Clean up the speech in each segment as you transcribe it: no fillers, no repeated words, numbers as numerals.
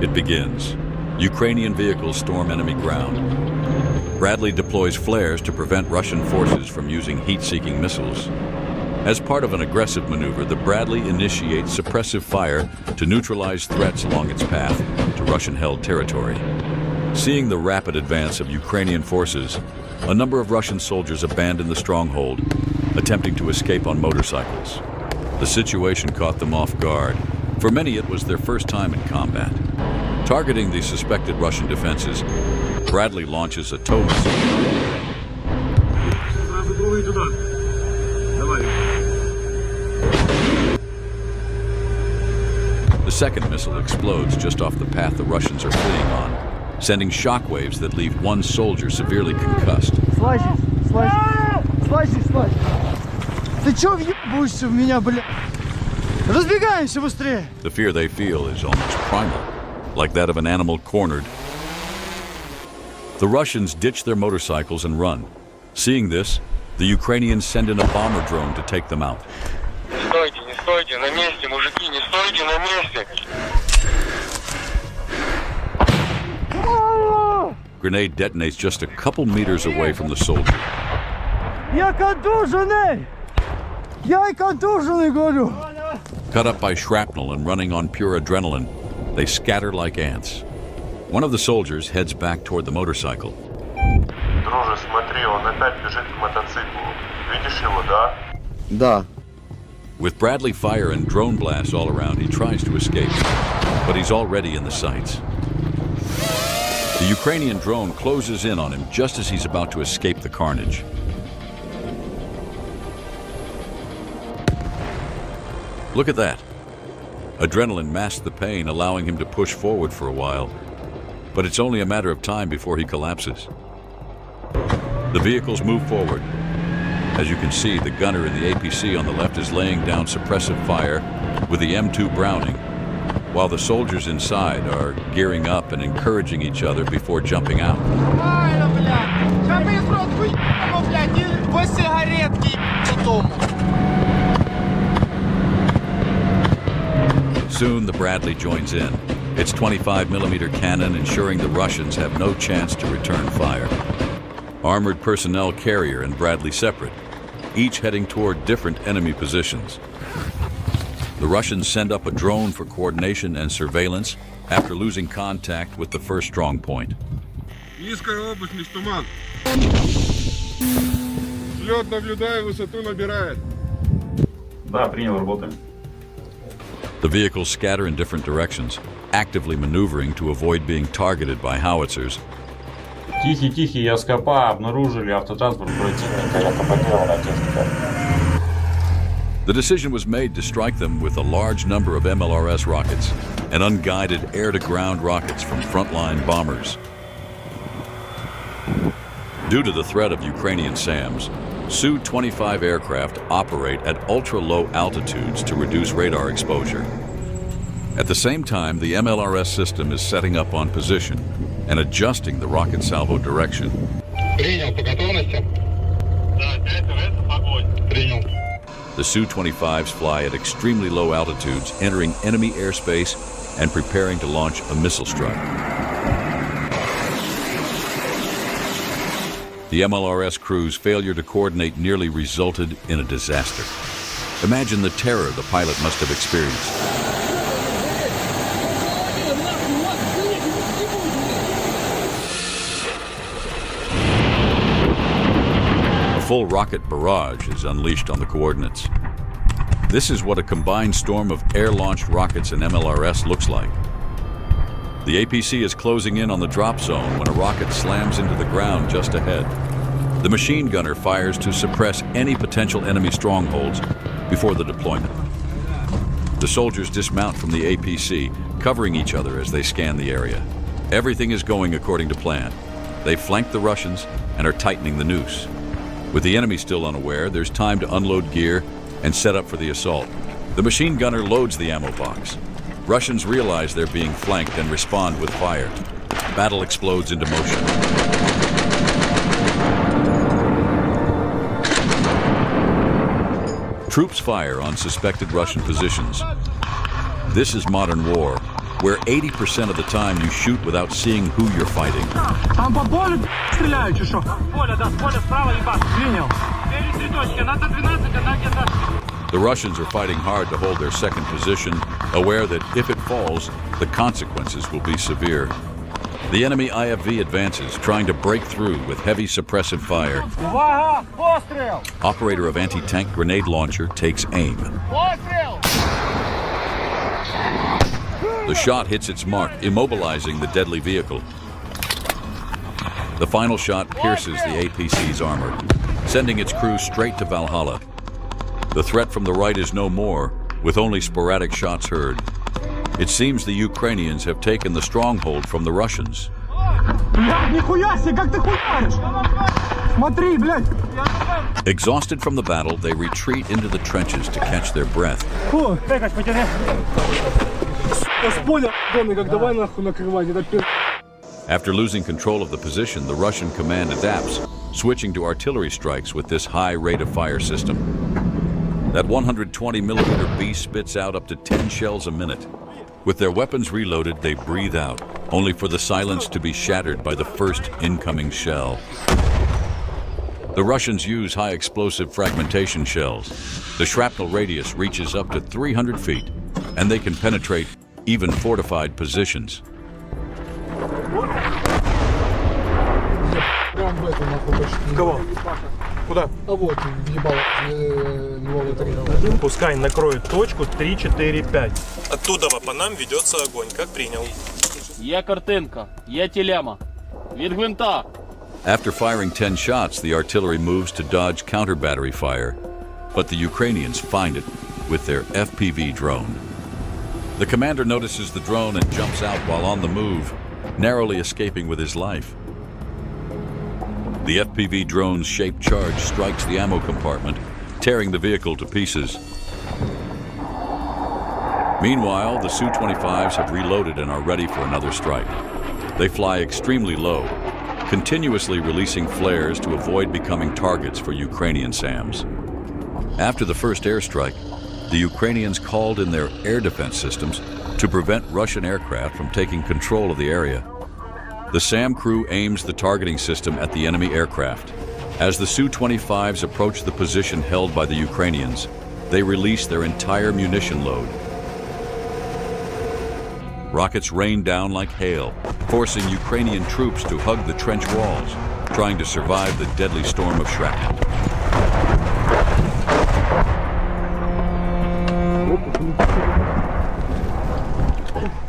It begins. Ukrainian vehicles storm enemy ground. Bradley deploys flares to prevent Russian forces from using heat-seeking missiles. As part of an aggressive maneuver, the Bradley initiates suppressive fire to neutralize threats along its path to Russian-held territory. Seeing the rapid advance of Ukrainian forces, a number of Russian soldiers abandon the stronghold, attempting to escape on motorcycles. The situation caught them off guard. For many, it was their first time in combat. Targeting the suspected Russian defenses, Bradley launches a tow missile. The second missile explodes just off the path the Russians are fleeing on, sending shockwaves that leave one soldier severely concussed. Ты чё въебываешься в меня, бля? Разбегаемся быстрее! The fear they feel is almost primal, like that of an animal cornered. The Russians ditch their motorcycles and run. Seeing this, the Ukrainians send in a bomber drone to take them out. Не стойте, на месте, мужики, не стойте на месте! Grenade detonates just a couple meters away from the soldier. Я контуженный! Я контуженный, говорю! Cut up by shrapnel and running on pure adrenaline, they scatter like ants. One of the soldiers heads back toward the motorcycle. Друже, смотри, он опять бежит к мотоциклу. Видишь его, да? Да. With Bradley fire and drone blasts all around, he tries to escape, but he's already in the sights. The Ukrainian drone closes in on him just as he's about to escape the carnage. Look at that. Adrenaline masks the pain, allowing him to push forward for a while, but it's only a matter of time before he collapses. The vehicles move forward. As you can see, the gunner in the APC on the left is laying down suppressive fire with the M2 Browning, while the soldiers inside are gearing up and encouraging each other before jumping out. Soon the Bradley joins in, its 25mm cannon ensuring the Russians have no chance to return fire. Armored personnel carrier and Bradley separate, each heading toward different enemy positions. The Russians send up a drone for coordination and surveillance after losing contact with the first strong point. Низкая облачность, туман. Взлет наблюдаю, высоту набирает. Да, принял, работаем. The vehicles scatter in different directions, actively maneuvering to avoid being targeted by howitzers. Тихий, я СКП, обнаружили автотранспорт противника, я капотирована техника. The decision was made to strike them with a large number of MLRS rockets and unguided air-to-ground rockets from frontline bombers. Due to the threat of Ukrainian SAMs, Su-25 aircraft operate at ultra-low altitudes to reduce radar exposure. At the same time, the MLRS system is setting up on position and adjusting the rocket salvo direction. Принял, по готовности? Да, 5 РС, огонь. Принял. The Su-25s fly at extremely low altitudes, entering enemy airspace and preparing to launch a missile strike. The MLRS crew's failure to coordinate nearly resulted in a disaster. Imagine the terror the pilot must have experienced. A full rocket barrage is unleashed on the coordinates. This is what a combined storm of air-launched rockets and MLRS looks like. The APC is closing in on the drop zone when a rocket slams into the ground just ahead. The machine gunner fires to suppress any potential enemy strongholds before the deployment. The soldiers dismount from the APC, covering each other as they scan the area. Everything is going according to plan. They flank the Russians and are tightening the noose. With the enemy still unaware, there's time to unload gear and set up for the assault. The machine gunner loads the ammo box. Russians realize they're being flanked and respond with fire. Battle explodes into motion. Troops fire on suspected Russian positions. This is modern war, where 80% of the time you shoot without seeing who you're fighting. Там по полю стреляют, что? Поле, да, поле справа, ебать. Принял. 4 точки, надо 12, она где-то. The Russians are fighting hard to hold their second position, aware that if it falls, the consequences will be severe. The enemy IFV advances, trying to break through with heavy suppressive fire. Увага! Постріл! Operator of anti-tank grenade launcher takes aim. Постріл! The shot hits its mark, immobilizing the deadly vehicle. The final shot pierces the APC's armor, sending its crew straight to Valhalla. The threat from the right is no more, with only sporadic shots heard. It seems the Ukrainians have taken the stronghold from the Russians. Блядь, нихуя себе, как ты хуяришь? Смотри, блядь. Exhausted from the battle, they retreat into the trenches to catch their breath. Фу, бегать потяни. Сука, с поля, как давай нахуй накрывать, это пи***. After losing control of the position, the Russian command adapts, switching to artillery strikes with this high rate of fire system. That 120mm beast spits out up to 10 shells a minute. With their weapons reloaded, they breathe out, only for the silence to be shattered by the first incoming shell. The Russians use high explosive fragmentation shells. The shrapnel radius reaches up to 300 feet, and they can penetrate even fortified positions. Кого? Куда? А вот, въебал львовый тарелок. Пускай накроет точку 3, 4, 5. Оттуда по нам ведется огонь, как принял. Є картинка, є тілема. Від гвинта. After firing 10 shots, the artillery moves to dodge counter-battery fire. But the Ukrainians find it with their FPV drone. The commander notices the drone and jumps out while on the move, narrowly escaping with his life. The FPV drone's shaped charge strikes the ammo compartment, tearing the vehicle to pieces. Meanwhile, the Su-25s have reloaded and are ready for another strike. They fly extremely low, continuously releasing flares to avoid becoming targets for Ukrainian SAMs. After the first airstrike, the Ukrainians called in their air defense systems to prevent Russian aircraft from taking control of the area. The SAM crew aims the targeting system at the enemy aircraft. As the Su-25s approach the position held by the Ukrainians, they release their entire munition load. Rockets rain down like hail, forcing Ukrainian troops to hug the trench walls, trying to survive the deadly storm of shrapnel.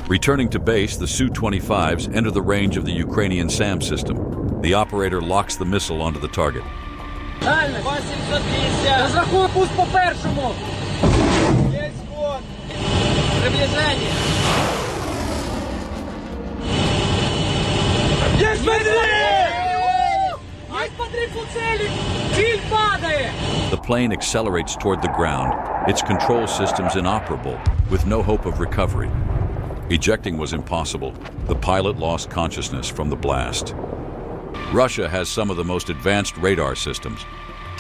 Returning to base, the Su-25s enter the range of the Ukrainian SAM system. The operator locks the missile onto the target. Розрахуй пуск по першому. Є сход. Приближення. Є смотри по цели. Ціль падає. The plane accelerates toward the ground, its control systems inoperable, with no hope of recovery. Ejecting was impossible. The pilot lost consciousness from the blast. Russia has some of the most advanced radar systems,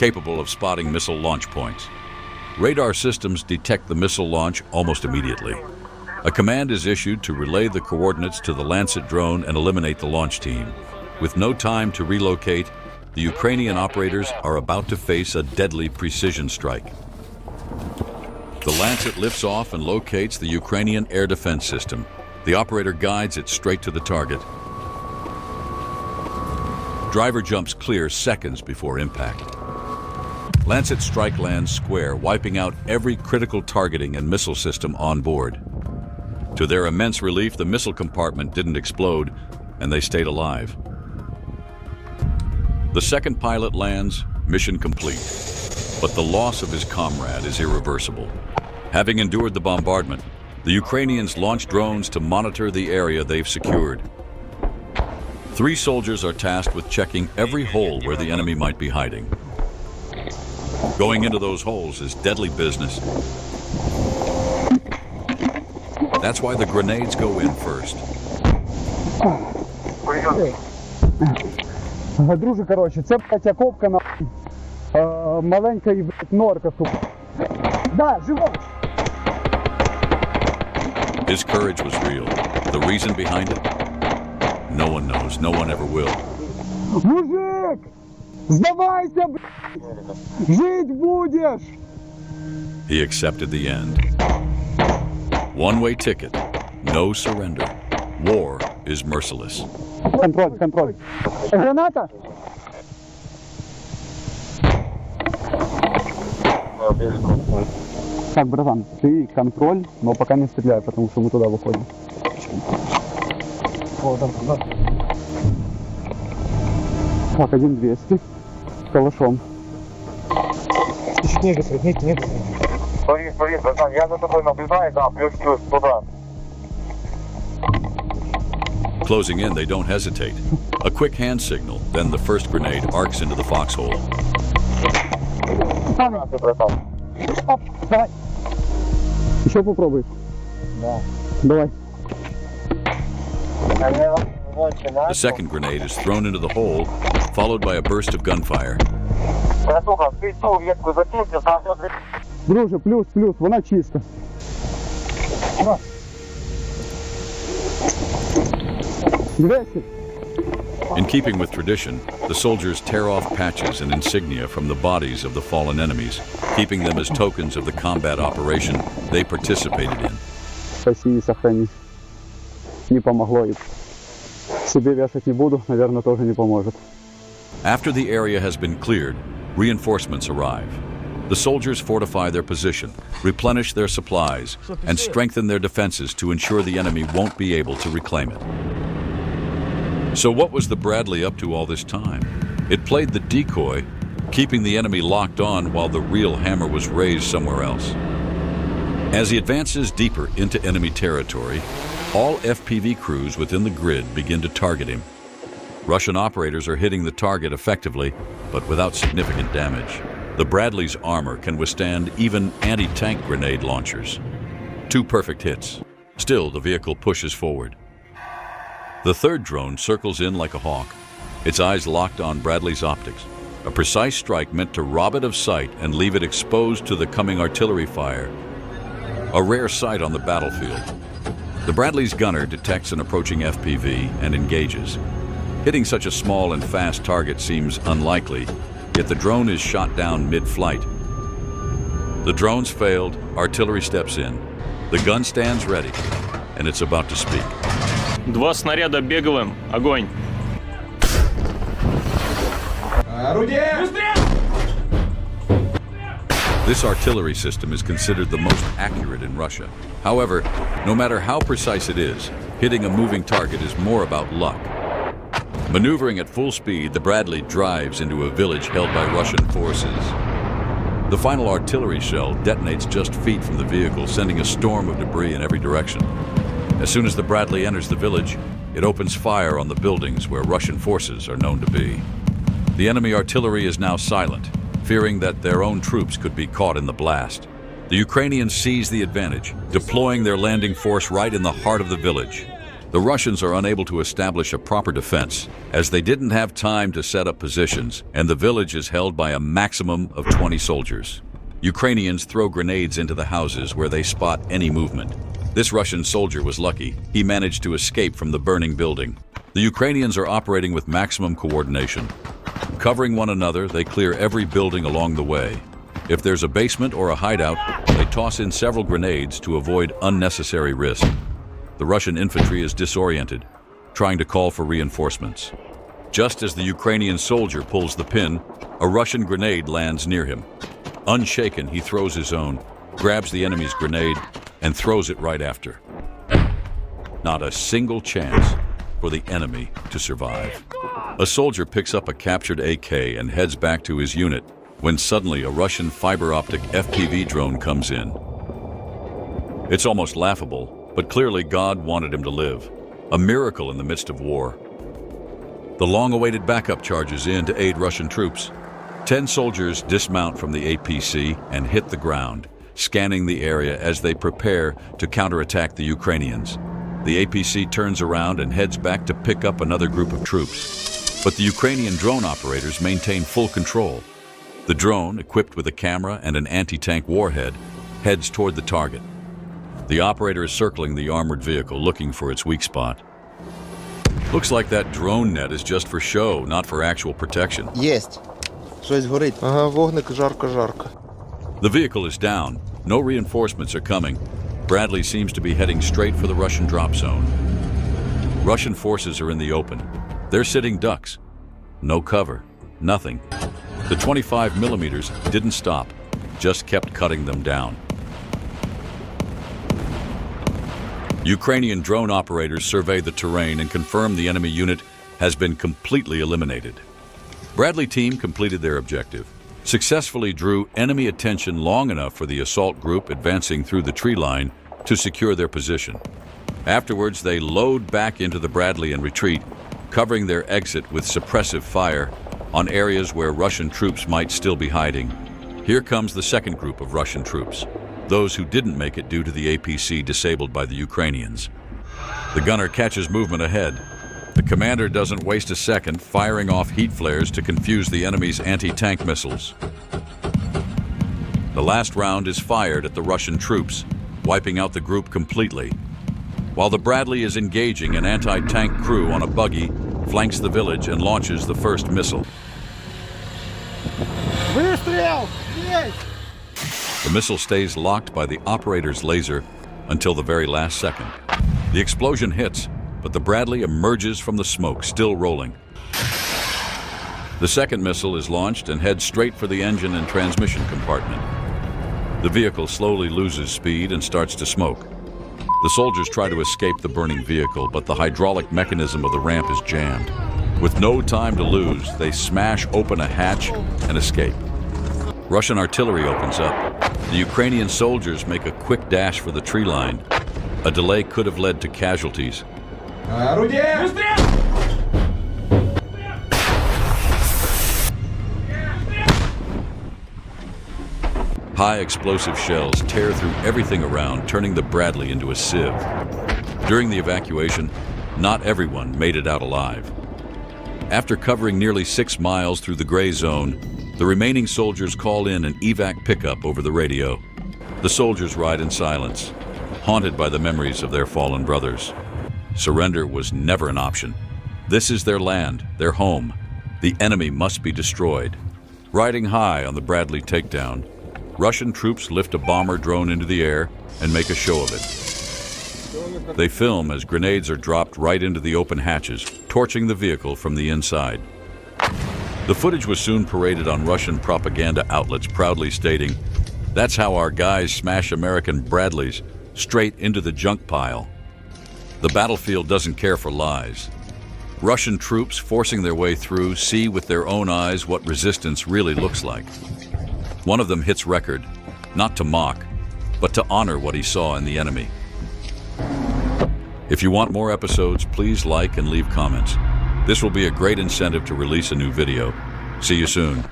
capable of spotting missile launch points. Radar systems detect the missile launch almost immediately. A command is issued to relay the coordinates to the Lancet drone and eliminate the launch team. With no time to relocate, the Ukrainian operators are about to face a deadly precision strike. The Lancet lifts off and locates the Ukrainian air defense system. The operator guides it straight to the target. Driver jumps clear seconds before impact. Lancet strike lands square, wiping out every critical targeting and missile system on board. To their immense relief, the missile compartment didn't explode, and they stayed alive. The second pilot lands, mission complete. But the loss of his comrade is irreversible. Having endured the bombardment, the Ukrainians launch drones to monitor the area they've secured. 3 soldiers are tasked with checking every hole where the enemy might be hiding. Going into those holes is deadly business. That's why the grenades go in first. Друже, коротше, це, блядь, окопка, нахуй. Маленька і, блядь, норка, сука. Да, живо! His courage was real. The reason behind it? No one knows. No one ever will. Мужик! Сдавайся, блядь! Жить будешь! He accepted the end. One-way ticket. No surrender. War is merciless. Контроль, контроль. Граната? Так, братан, ты контроль, но пока не стреляй, потому что мы туда выходим. Так, 1200. С калашом. Чуть ниже, ниже. Смотри, братан, я за тобой наблюдаю, да, плюс туда. Closing in, they don't hesitate. A quick hand signal, then the first grenade arcs into the foxhole. Оп, давай. Еще попробуй. Да. Давай. The second grenade is thrown into the hole, followed by a burst of gunfire. Друже, плюс, вона чиста. In keeping with tradition, the soldiers tear off patches and insignia from the bodies of the fallen enemies, keeping them as tokens of the combat operation they participated in. Спаси и сохрани. Не помогло и себе вешать не буду, наверное, тоже не поможет. After the area has been cleared, reinforcements arrive. The soldiers fortify their position, replenish their supplies, and strengthen their defenses to ensure the enemy won't be able to reclaim it. So what was the Bradley up to all this time? It played the decoy, keeping the enemy locked on while the real hammer was raised somewhere else. As he advances deeper into enemy territory, all FPV crews within the grid begin to target him. Russian operators are hitting the target effectively, but without significant damage. The Bradley's armor can withstand even anti-tank grenade launchers. 2 perfect hits. Still, the vehicle pushes forward. The third drone circles in like a hawk, its eyes locked on Bradley's optics. A precise strike meant to rob it of sight and leave it exposed to the coming artillery fire. A rare sight on the battlefield. The Bradley's gunner detects an approaching FPV and engages. Hitting such a small and fast target seems unlikely, yet the drone is shot down mid-flight. The drone's failed, artillery steps in. The gun stands ready, and it's about to speak. 2 снаряда беговым. Огонь. This artillery system is considered the most accurate in Russia. However, no matter how precise it is, hitting a moving target is more about luck. Maneuvering at full speed, the Bradley drives into a village held by Russian forces. The final artillery shell detonates just feet from the vehicle, sending a storm of debris in every direction. As soon as the Bradley enters the village, it opens fire on the buildings where Russian forces are known to be. The enemy artillery is now silent, fearing that their own troops could be caught in the blast. The Ukrainians seize the advantage, deploying their landing force right in the heart of the village. The Russians are unable to establish a proper defense, as they didn't have time to set up positions, and the village is held by a maximum of 20 soldiers. Ukrainians throw grenades into the houses where they spot any movement. This Russian soldier was lucky. He managed to escape from the burning building. The Ukrainians are operating with maximum coordination. Covering one another, they clear every building along the way. If there's a basement or a hideout, they toss in several grenades to avoid unnecessary risk. The Russian infantry is disoriented, trying to call for reinforcements. Just as the Ukrainian soldier pulls the pin, a Russian grenade lands near him. Unshaken, he throws his own, grabs the enemy's grenade, and throws it right after. Not a single chance for the enemy to survive. A soldier picks up a captured AK and heads back to his unit when suddenly a Russian fiber-optic FPV drone comes in. It's almost laughable, but clearly God wanted him to live. A miracle in the midst of war. The long-awaited backup charges in to aid Russian troops. 10 soldiers dismount from the APC and hit the ground, scanning the area as they prepare to counterattack the Ukrainians. The APC turns around and heads back to pick up another group of troops. But the Ukrainian drone operators maintain full control. The drone, equipped with a camera and an anti-tank warhead, heads toward the target. The operator is circling the armored vehicle, looking for its weak spot. Looks like that drone net is just for show, not for actual protection. Єсть. Щось горить. Ага, вогник, жарко. The vehicle is down. No reinforcements are coming. Bradley seems to be heading straight for the Russian drop zone. Russian forces are in the open. They're sitting ducks. No cover. Nothing. The 25 millimeters didn't stop, just kept cutting them down. Ukrainian drone operators survey the terrain and confirm the enemy unit has been completely eliminated. Bradley team completed their objective, successfully drew enemy attention long enough for the assault group advancing through the tree line to secure their position. Afterwards, they load back into the Bradley and retreat, covering their exit with suppressive fire on areas where Russian troops might still be hiding. Here comes the second group of Russian troops, those who didn't make it due to the APC disabled by the Ukrainians. The gunner catches movement ahead. The commander doesn't waste a second, firing off heat flares to confuse the enemy's anti-tank missiles. The last round is fired at the Russian troops, wiping out the group completely, while the Bradley is engaging an anti-tank crew on a buggy, flanks the village and launches the first missile. The missile stays locked by the operator's laser until the very last second. The explosion hits, but the Bradley emerges from the smoke, still rolling. The second missile is launched and heads straight for the engine and transmission compartment. The vehicle slowly loses speed and starts to smoke. The soldiers try to escape the burning vehicle, but the hydraulic mechanism of the ramp is jammed. With no time to lose, they smash open a hatch and escape. Russian artillery opens up. The Ukrainian soldiers make a quick dash for the tree line. A delay could have led to casualties. High explosive shells tear through everything around, turning the Bradley into a sieve. During the evacuation, not everyone made it out alive. After covering nearly 6 miles through the gray zone, the remaining soldiers call in an evac pickup over the radio. The soldiers ride in silence, haunted by the memories of their fallen brothers. Surrender was never an option. This is their land, their home. The enemy must be destroyed. Riding high on the Bradley takedown, Russian troops lift a bomber drone into the air and make a show of it. They film as grenades are dropped right into the open hatches, torching the vehicle from the inside. The footage was soon paraded on Russian propaganda outlets, proudly stating, "That's how our guys smash American Bradleys straight into the junk pile." The battlefield doesn't care for lies. Russian troops forcing their way through see with their own eyes what resistance really looks like. One of them hits record, not to mock, but to honor what he saw in the enemy. If you want more episodes, please like and leave comments. This will be a great incentive to release a new video. See you soon.